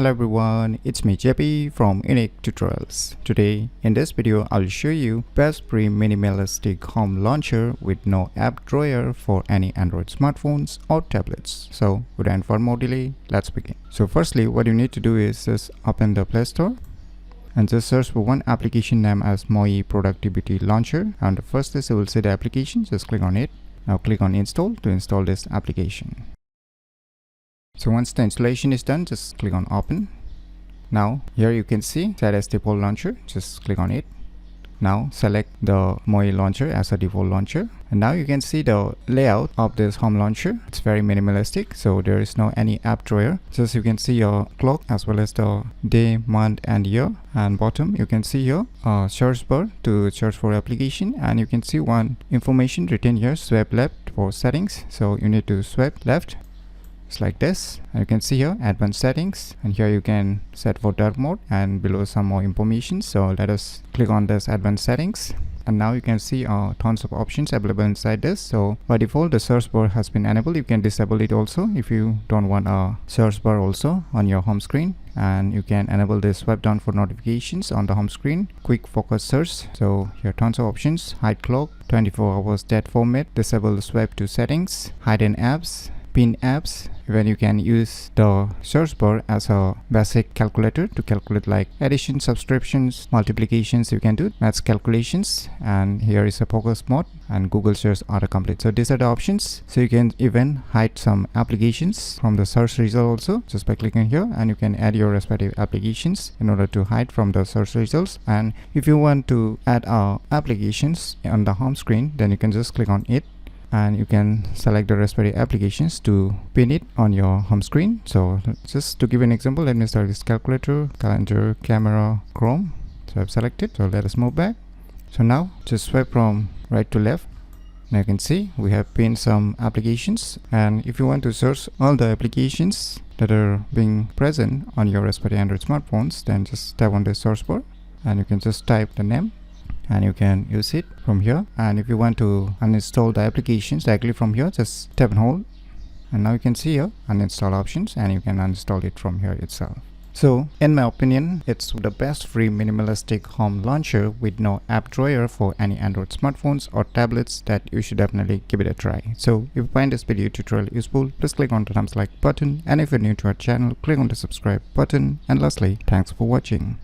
Hello everyone, it's me JP from UniqueTutorials. Today in this video I'll show you best free minimalistic home launcher with no app drawer for any Android smartphones or tablets. So without further more delay, let's begin. So firstly, what you need to do is just open the Play Store and just search for one application name as Moi Productivity Launcher. And the first is you will see the application, just click on it. Now click on install to install this application. So once the installation is done, just click on open. Now here you can see set as default launcher, just click on it. Now select the Moi launcher as a default launcher, and now you can see the layout of this home launcher. It's very minimalistic, so there is no any app drawer. Just you can see your clock as well as the day, month and year, and bottom you can see your search bar to search for application, and you can see one information written here, swipe left for settings. So you need to swipe left. It's like this, and you can see here advanced settings, and here you can set for dark mode, and below some more information. So let us click on this advanced settings, and now you can see tons of options available inside this. So by default the search bar has been enabled. You can disable it also if you don't want a search bar also on your home screen, and you can enable this swipe down for notifications on the home screen, quick focus search. So here tons of options: hide clock, 24 hours dead format, disable swipe to settings, hidden apps, pin apps. When you can use the search bar as a basic calculator to calculate like addition, subtractions, multiplications. You can do maths calculations, and here is a focus mode and Google search autocomplete. So these are the options. So you can even hide some applications from the search result also just by clicking here, and you can add your respective applications in order to hide from the search results. And if you want to add applications on the home screen, then you can just click on it, and you can select the respective applications to pin it on your home screen. So just to give an example, let me start this calculator, calendar, camera, Chrome. So I've selected. So let us move back. So now just swipe from right to left. Now you can see we have pinned some applications, and if you want to search all the applications that are being present on your respective Android smartphones, then just tap on the search bar and you can just type the name, and you can use it from here. And if you want to uninstall the applications directly from here, just tap and hold, and now you can see here uninstall options, and you can uninstall it from here itself. So in my opinion, it's the best free minimalistic home launcher with no app drawer for any Android smartphones or tablets that you should definitely give it a try. So if you find this video tutorial useful, please click on the thumbs like button, and if you're new to our channel, click on the subscribe button. And lastly, thanks for watching.